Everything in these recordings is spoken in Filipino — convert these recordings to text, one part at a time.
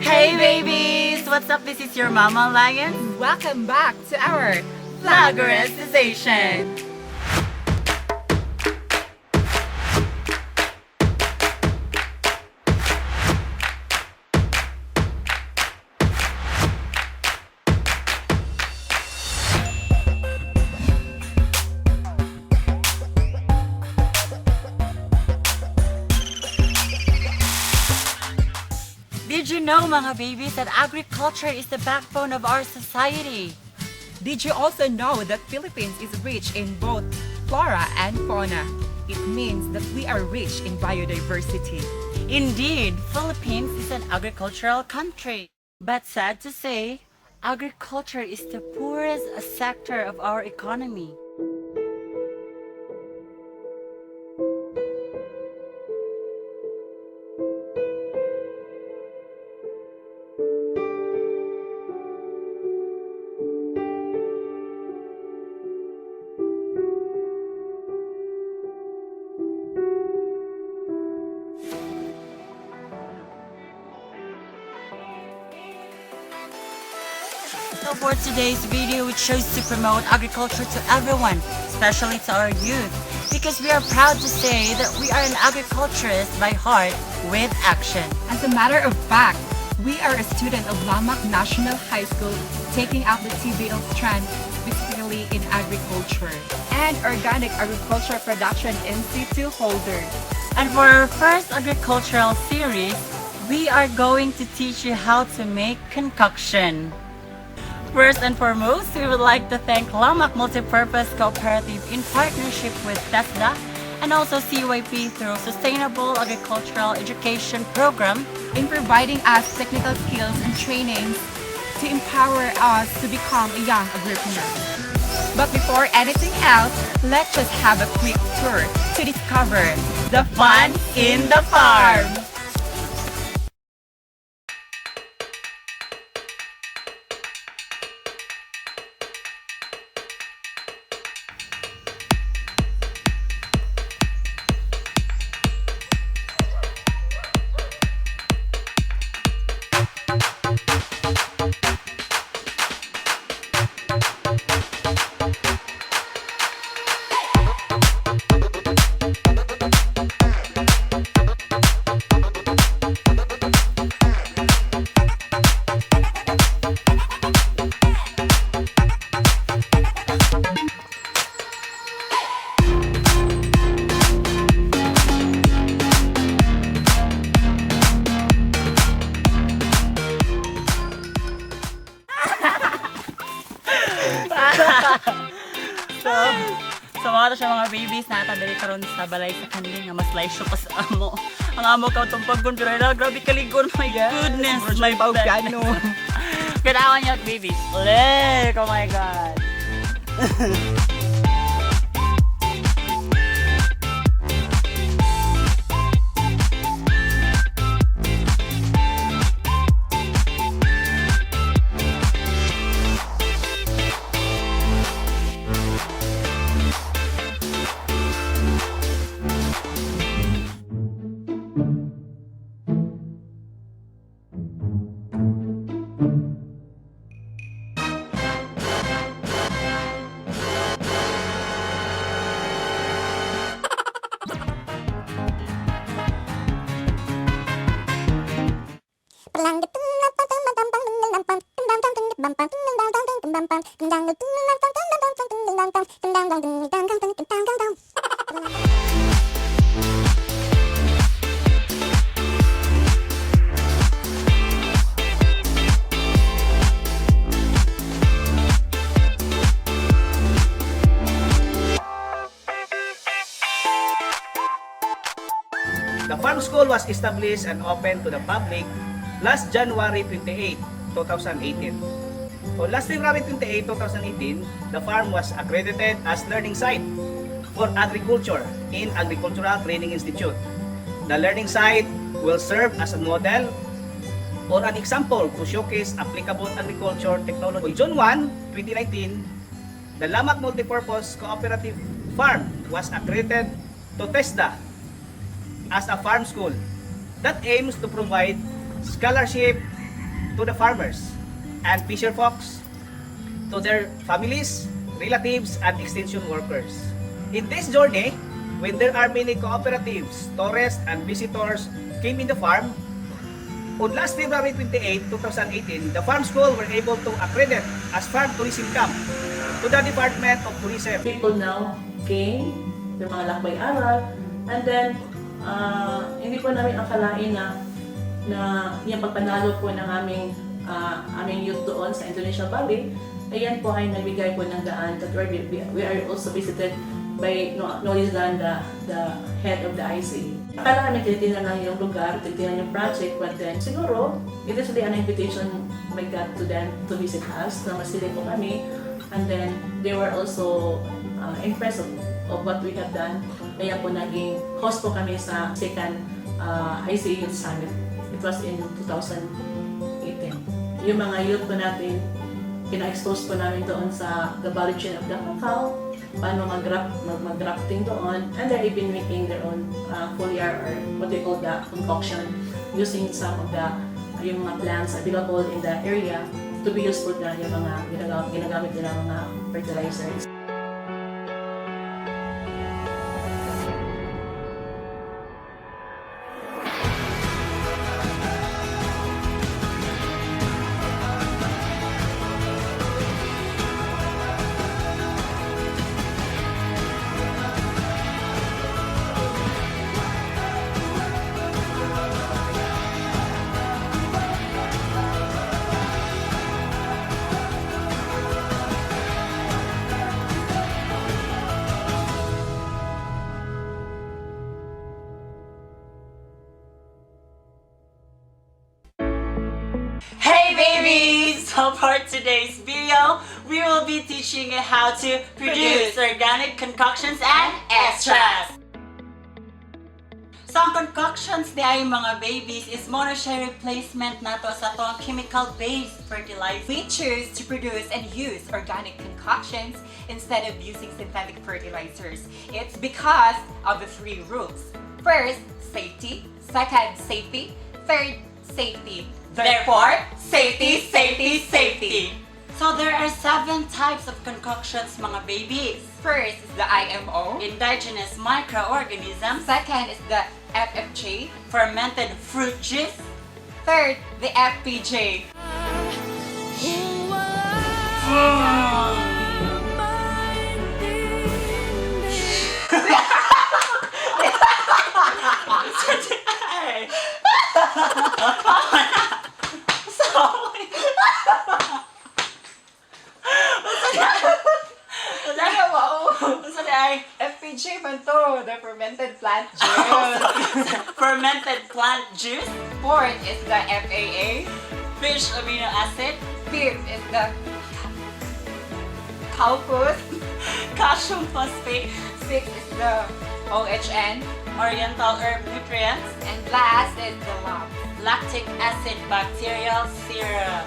Hey babies! What's up? This is your Mama Lion. Welcome back to our Flagoristization. Did you know, mga babies, that agriculture is the backbone of our society? Did you also know that Philippines is rich in both flora and fauna? It means that we are rich in biodiversity. Indeed, Philippines is an agricultural country. But sad to say, agriculture is the poorest sector of our economy. So for today's video, we chose to promote agriculture to everyone, especially to our youth, because we are proud to say that we are an agriculturist by heart with action. As a matter of fact, we are a student of Lamak National High School taking out the TBL strand specifically in agriculture and organic agriculture production in situ holder. And for our first agricultural series, we are going to teach you how to make concoction. First and foremost, we would like to thank Lamak Multipurpose Cooperative in partnership with TESDA and also CYP through Sustainable Agricultural Education Program In providing us technical skills and trainings to empower us to become a young agripreneur. But before anything else, let's just have a quick tour to discover the fun in the farm. So mga to siya mga babies na dali karon sa balay sa kanila nga mas laisyo pa sa amo. Ang amo ka itong paggun pero ila grabe kaligon. My goodness, my paugano. Ganawan niya babies. Ulik, oh my god. The farm school was established and opened to the public last January 28, 2018. On last February 28, 2018, the farm was accredited as learning site for agriculture in Agricultural Training Institute. The learning site will serve as a model or an example to showcase applicable agriculture technology. On June 1, 2019, the Lamak Multipurpose Cooperative Farm was accredited to TESDA as a farm school that aims to provide scholarship to the farmers and fisher folks, to their families, relatives, and extension workers. In this journey, when there are many cooperatives, tourists, and visitors came in the farm, on last February 28, 2018, the farm school were able to accredit as farm tourism camp to the Department of Tourism. People now came, yung mga lakbay aral, and then hindi po namin akalain na yung pagpanalo po ng aming youth doon sa Indonesia Valley, ayan po ay nagbigay po ng daan that we are also visited by no less than the head of the ICE. Akala namin tinitingnan lang yung lugar, tinitingnan yung project, but then siguro, it is really an invitation by God to them to visit us, na masiling po kami, and then they were also impressed of what we have done. Kaya po naging host po kami sa second ICE Youth Summit. It was in 2018. Yung mga youth po natin, pina-expose po namin doon sa the value chain of the cacao, paano mag-grafting doon, and they're even making their own foliar or what they call the concoction, using some of yung mga plants available in the area to be used for yung mga ginagamit nila mga fertilizers. Hey babies! So for today's video, we will be teaching you how to produce organic concoctions and extracts. So ang concoctions di ay mga babies is muna siya replacement nato sa itong chemical-based fertilizer. We choose to produce and use organic concoctions instead of using synthetic fertilizers. It's because of the 3 rules. First, safety. Second, safety. Third, safety. Therefore, safety, safety, safety! So there are 7 types of concoctions mga babies. First is the IMO. Indigenous microorganisms. Second is the FFJ. Fermented fruit juice. Third, the FPJ. FPJ man to, the fermented plant juice. Fermented plant juice. Fourth is the FAA. Fish amino acid. Fifth is the cow food. Calcium phosphate. Sixth is the OHN. Oriental herb nutrients. And last is the LAB. Lactic acid bacterial serum.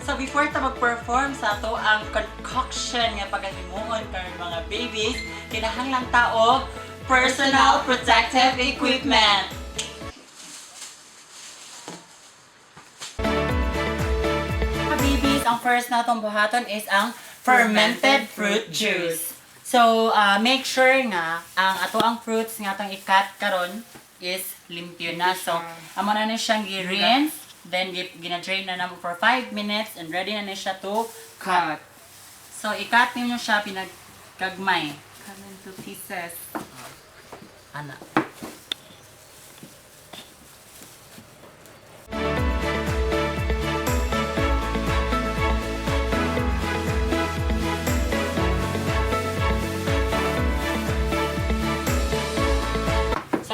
So before ta mag-perform sa to ang concoction nga pagahimuon karon mga babies, kinahanglan ta og personal protective equipment. Mga babies, ang first natong buhaton is ang fermented fruit juice. So make sure nga ang ato ang fruits nga atong i-cut karon is limpyo na. So amo na ni siyang i-rinse. Then, gina-drain na naman for 5 minutes and ready na siya to cut. So, i-cut niyo siya pinagkagmay. Come into pieces. Ana.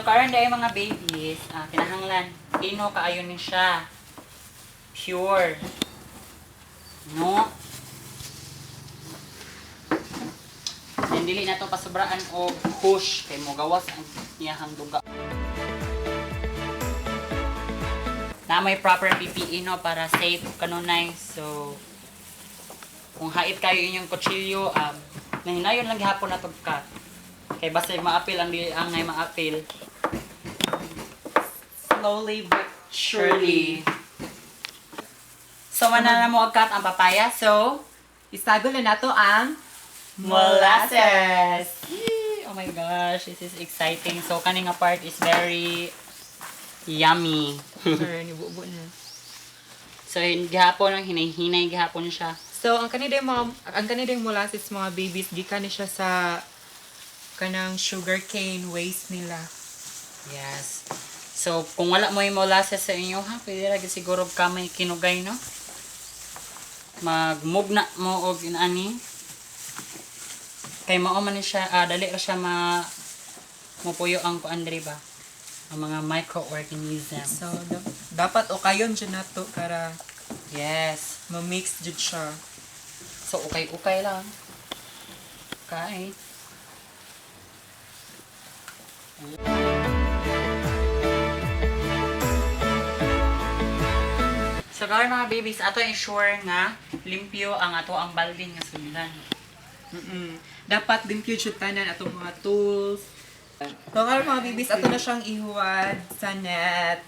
karon dahil mga babies, kinahanglan, ino kaayo ni siya. Pure. No? Then, dili na ito pasobraan o push kay mo gawas ang iyahang duga. Na may proper PPE no para safe kanunay. So, kung hait kayo inyong kutsilyo, nahinayon lang gihapon na to ka. Kay basta maapil ang dili ang ngay maapil. Slowly but surely. So, mana na mo agkat ang papaya. So, Isagol na nato ang molasses! Oh my gosh, this is exciting. So, kaning nga part is very yummy. Sorry, nibubo na. So, gihapon ang hinay-hinay gihapon siya. So, ang kanidang molasses mga babies, gikan ni siya sa kanang sugarcane waste nila. Yes. So, kung wala mo yung molasses sa inyo, pwede lagi siguro kamay kinugay, no? Magmugna mo o ginani. Kay mao man ni siya, dali ra siya mupuyo ang kuandri ba? Ang mga microorganisms. So, dapat okayon dyan na to para Yes. ma-mix dyan siya. So, ukay-ukay lang. Okay. So, karon mga babies, ato ensure nga limpyo ang ato ang balde nga sundan. Dapat limpyo dyan tanan atong mga tools. So, karon mga babies, ato na siyang ihuwad sa net.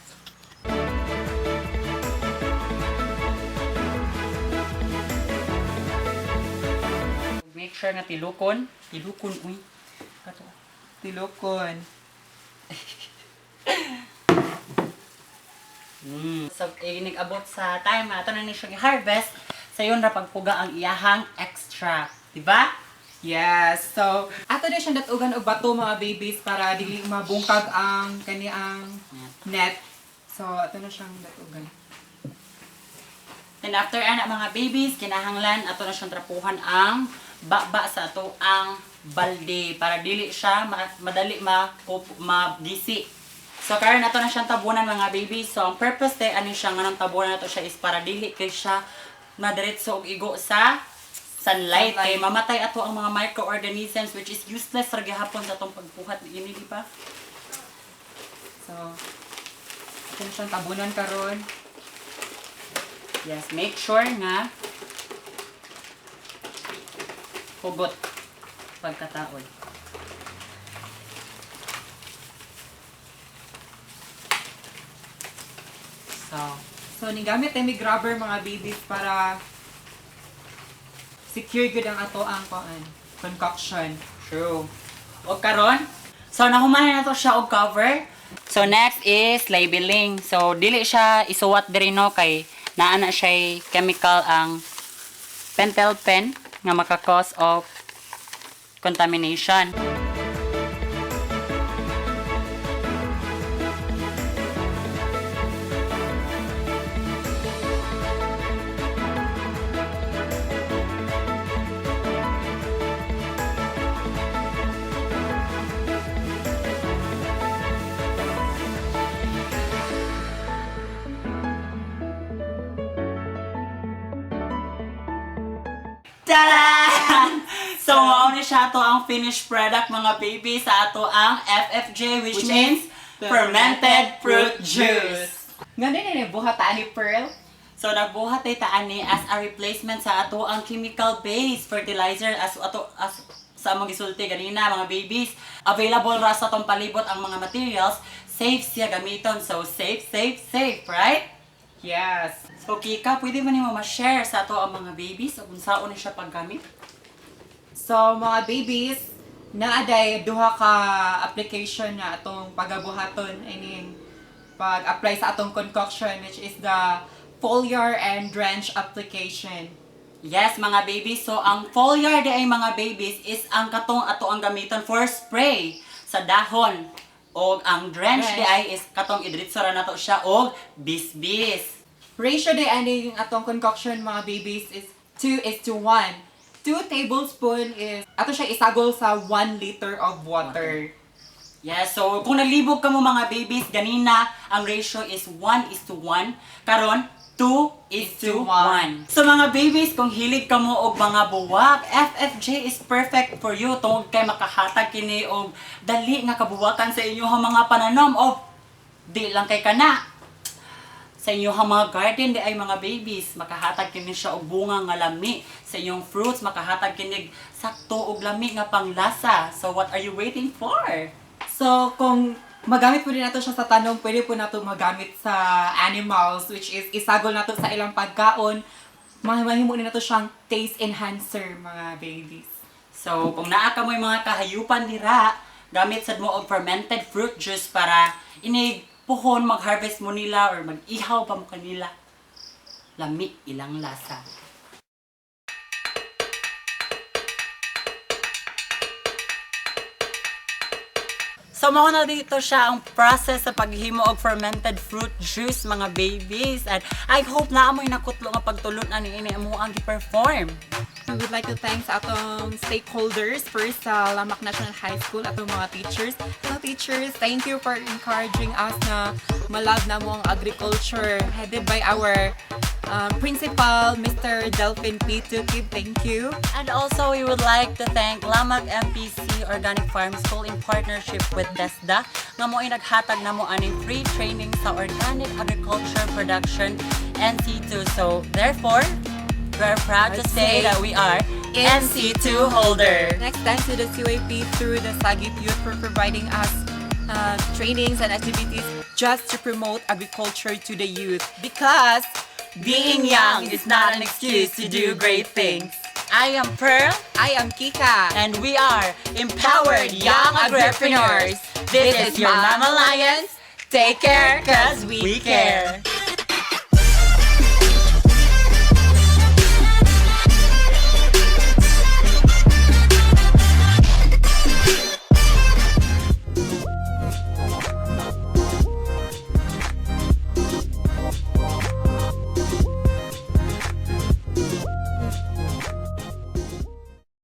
Make sure nga tilukon. Tilukon, uy. Kato. Tilokon. So, nag-abot sa time na ito na ni siyang i-harvest. Sa yun na pagpuga ang iyahang extract. Diba? Yes. So, ato na siyang datugan og bato mga babies para dili mabungkag ang kaniang net. So, ato na siyang datugan. Then after anak mga babies, kinahanglan ato na siyang trapuhan ang baba sa ato ang balde para dili siya madali magisi. So karon nato na siyang tabunan mga babies. So ang purpose de ani siya nga nang tabunan nato siya is para dili kay siya madiretso og igo sa sunlight kay mamatay ato ang mga microorganisms which is useless ra gihapon sa atong pagbuhat ini di ba? So, ato na siyang tabunan karon. Yes, make sure nga hugot pagkataon. So, nigamit tayo may grabber mga babies para secure good ang ato ang concoction. True. O karon, so nahumanan na to siya og cover. So next is labeling. So dili siya isuwat diri no kay naa na siya chemical ang pentel pen nga maka-cause of contamination. Tada! So, mao ni siya to ang finished product mga baby sa ato ang FFJ which means fermented fruit juice. Nga din buhat taan ni Pearl. So, nagbuhat ay taan ni as a replacement sa ato ang chemical-based fertilizer as sa among gisulti ganina mga babies. Available ra sa atong palibot ang mga materials. Safe siya gamiton. So, safe, right? Yes. So, Kika, pwede ba nimo ma-share sa ato ang mga babies o kung saan ni siya paggamit? So, mga babies, naaday duha ka application na atong pagabuhaton ining pag-apply sa atong concoction which is the foliar and drench application. Yes, mga babies. So, ang foliar ay mga babies is ang katong ato ang gamiton for spray sa dahon. O ang drench ay is katong idritso ra nato siya og bisbis. Ratio de aning atong concoction mga babies is 2:1. 2 tablespoon is ato siya isagol sa 1 liter of water. Yes, so kung nalibog ka mo mga babies, ganina, ang ratio is 1:1. Karon, 2:1. So mga babies, kung hilig ka mo og mga buwak, FFJ is perfect for you. Tungod kay makahatag kini og dali nga kabuwakan sa inyong mga pananom. O, di lang kay kana. Sa inyong mga garden, di ay mga babies, makahatag kini siya og bunga nga lami. Sa inyong fruits, makahatag kini sakto og lami nga panglasa. So what are you waiting for? So, kung magamit po din nato siya sa tanom, pwede po nato magamit sa animals, which is isagol nato sa ilang pagkaon. Mahimo din nato siyang taste enhancer, mga babies. So, kung naa ka mo yung mga kahayupan dira, gamit sad mo og fermented fruit juice para inig puhon mag-harvest mo nila or mag-ihaw pa mo kanila. Lami ilang lasa. So, mao na dito siya ang process sa paghimo og fermented fruit juice, mga babies. And I hope na amoy nakutlo nga pagtulon ani ini amo ang gi-perform. We would like to thank sa atong stakeholders, first sa Lamak National High School, atong mga teachers. Hello teachers, thank you for encouraging us na malove na mo ang agriculture, headed by our principal, Mr. Delphin P. Tukib. Thank you. And also, we would like to thank Lamak MPC Organic Farm School in partnership with TESDA nga mo naghatag na mo aning free training sa organic agriculture production NC2. So, therefore, we're proud to say that we are NC2 holder. Next, thanks to the CYP through the Agri-Youth for providing us trainings and activities just to promote agriculture to the youth. Because being young is not an excuse to do great things. I am Pearl, I am Kika. and we are Empowered Young Agripreneurs. This is your Mama Lions. Take care, cause we care.